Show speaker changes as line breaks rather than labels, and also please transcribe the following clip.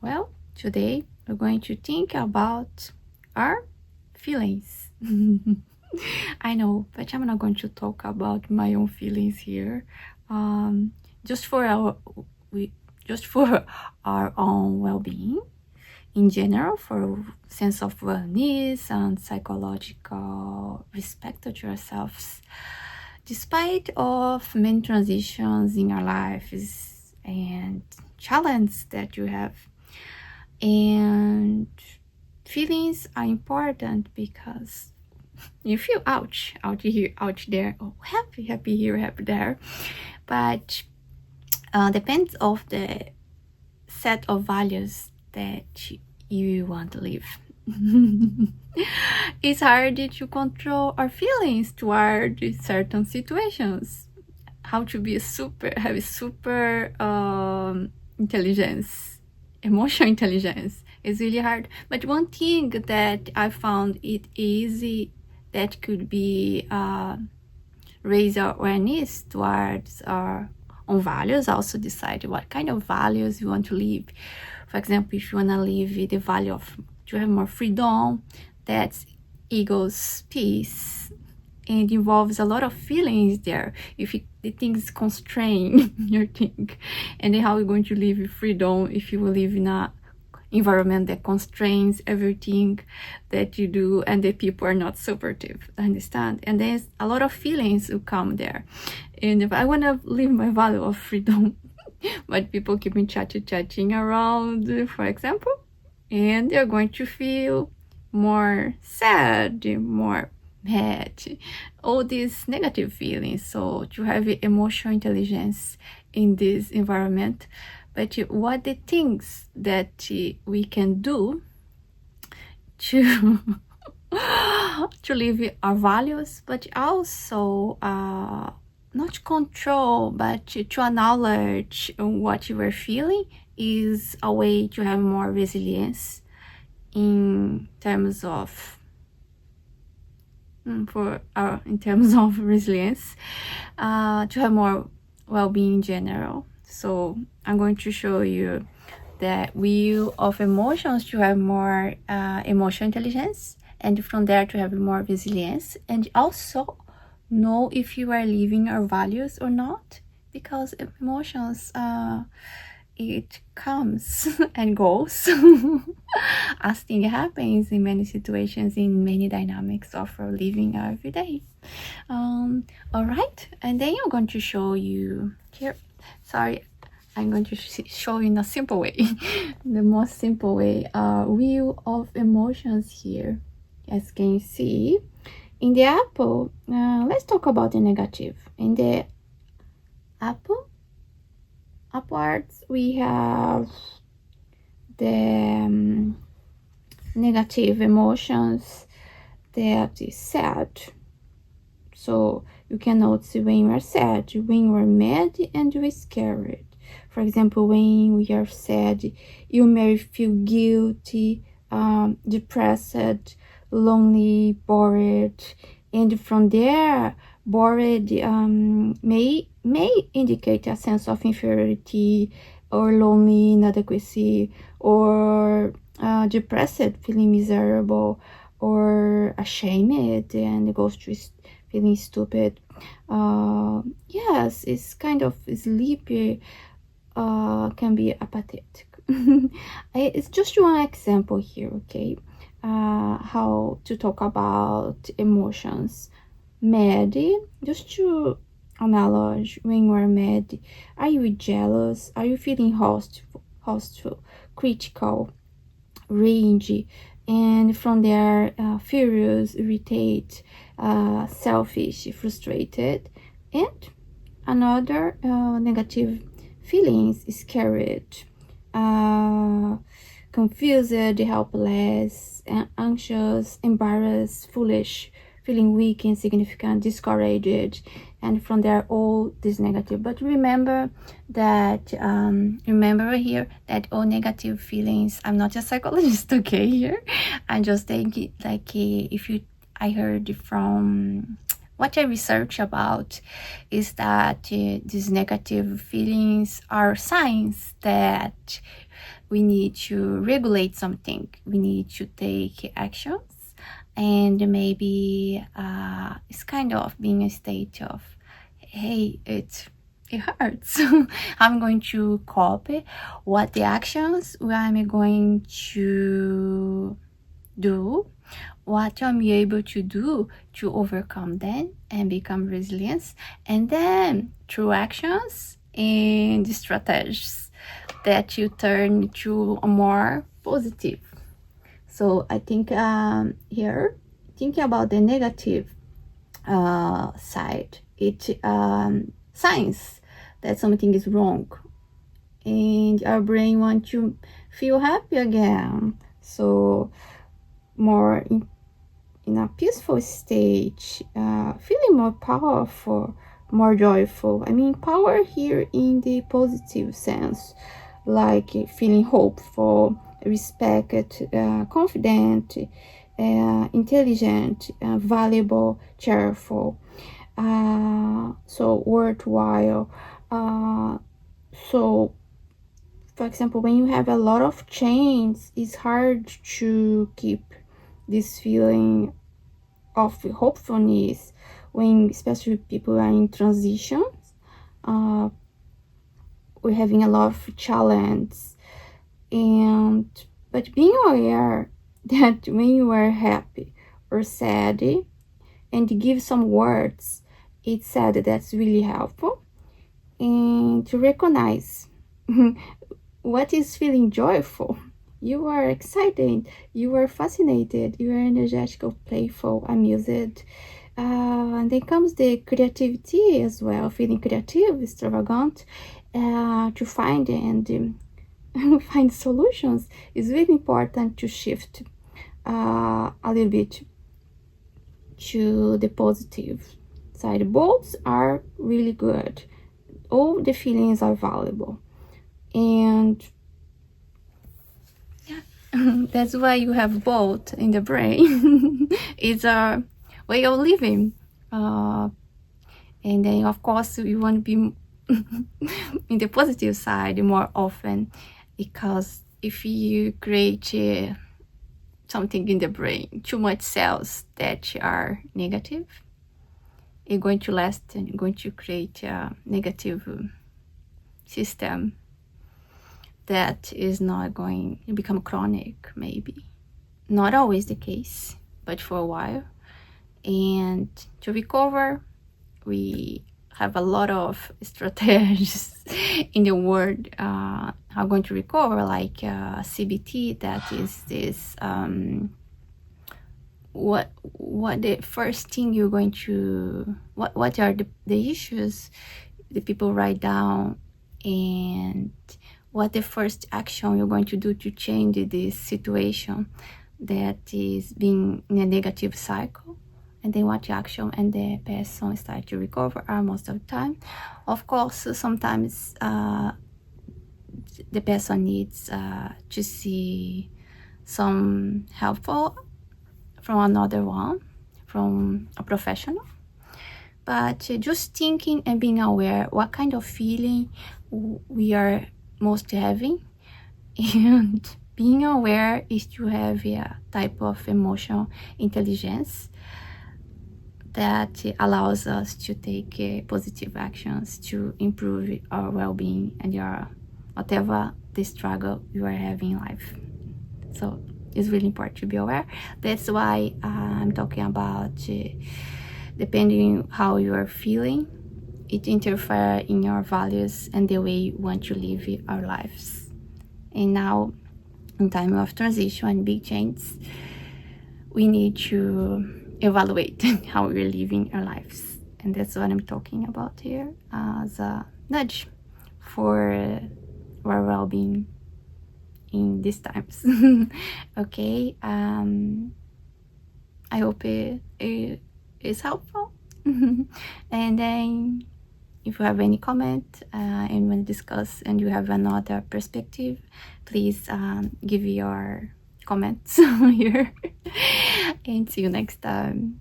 Well, today we're going to think about our feelings. I know, but I'm not going to talk about my own feelings here. Um, just for we, just for our own well-being in general, for sense of wellness and psychological respect to ourselves. Despite of many transitions in our lives and challenges that you have, and feelings are important because you feel ouch out here, out there, oh happy here, happy there, but depends of the set of values that you want to live. It's hard to control our feelings toward certain situations. How to be have a super intelligence, emotional intelligence is really hard. But one thing that I found it easy that could be raise our awareness towards our own values. Also decide what kind of values you want to live. For example, if you want to live the value of to have more freedom, that equals peace, and involves a lot of feelings there. If the things constrain your thing, and then how are you going to live with freedom if you live in a environment that constrains everything that you do and the people are not supportive, understand? And there's a lot of feelings will come there. And if I want to live my value of freedom, but people keep me chatting around, for example, and they're going to feel more sad, more mad, all these negative feelings. So to have emotional intelligence in this environment, but what the things that we can do to to live our values, but also not control, but to acknowledge what you are feeling is a way to have more resilience in terms of resilience, to have more well-being in general. So I'm going to show you the wheel of emotions to have more emotional intelligence, and from there to have more resilience, and also know if you are living our values or not, because emotions it comes and goes as things happens in many situations, in many dynamics of our living every day. All right, and then I'm going to show you here. Sorry, I'm going to show you in a simple way, the most simple way, wheel of emotions here. As you can see, in the apple, let's talk about the negative. In the apple, upwards, we have the negative emotions that is sad. So you can notice when you are sad, when you are mad, and you are scared. For example, when we are sad, you may feel guilty, depressed, lonely, bored, and from there, bored may indicate a sense of inferiority, or lonely, inadequacy, or depressed, feeling miserable, or ashamed, and it goes to feeling stupid. Yes, it's kind of sleepy, can be apathetic. It's just one example here, okay? How to talk about emotions. Mad, just to acknowledge when you are mad. Are you jealous? Are you feeling hostile, critical, rage, and from there furious, irritated, selfish, frustrated? And another negative feelings is scared, confused, helpless, anxious, embarrassed, foolish, feeling weak, insignificant, discouraged, and from there all this negative. But remember that remember here that all negative feelings, I'm not a psychologist, okay, here I'm just thinking, like, if you I heard from what I research about is that these negative feelings are signs that we need to regulate something. We need to take actions, and maybe it's kind of being a state of, hey, it hurts. I'm going to copy what the actions I'm going to do, what I'm able to do to overcome them and become resilient, and then through actions and strategies that you turn to a more positive. So I think here, thinking about the negative side, it signs that something is wrong, and our brain wants to feel happy again. So more in a peaceful state, feeling more powerful, more joyful. I mean, power here in the positive sense, like feeling hopeful, respected, confident, intelligent, valuable, cheerful, so worthwhile. So, for example, when you have a lot of change, it's hard to keep this feeling of hopefulness when, especially people are in transitions. We're having a lot of challenges, but being aware that when you are happy or sad and give some words, it's said that's really helpful, and to recognize what is feeling joyful. You are excited, you are fascinated, you are energetic, playful, amused. And then comes the creativity as well, feeling creative, extravagant, to find and find solutions. Is really important to shift a little bit to the positive side. Both are really good. All the feelings are valuable, and that's why you have both in the brain. It's a way of living, and then of course you want to be in the positive side more often, because if you create something in the brain, too much cells that are negative, it's going to last and going to create a negative system that is not going to become chronic, maybe. Not always the case, but for a while. And to recover, we have a lot of strategies in the world how going to recover, like CBT, that is this what the first thing you're going to, what are the issues the people write down, and what the first action you're going to do to change this situation that is being in a negative cycle, and then what action, and the person start to recover most of the time. Of course, sometimes the person needs to see some helpful from another one, from a professional. But just thinking and being aware what kind of feeling we are most having, and being aware is to have a type of emotional intelligence that allows us to take positive actions to improve our well-being and your whatever the struggle you are having in life. So it's really important to be aware. That's why I'm talking about depending how you are feeling, it interferes in your values and the way you want to live our lives. And now, in time of transition and big changes, we need to evaluate how we're living our lives. And that's what I'm talking about here as a nudge for our well-being in these times. Okay, I hope it is helpful. And then if you have any comment and want to discuss and you have another perspective, please give your comments here. And see you next time.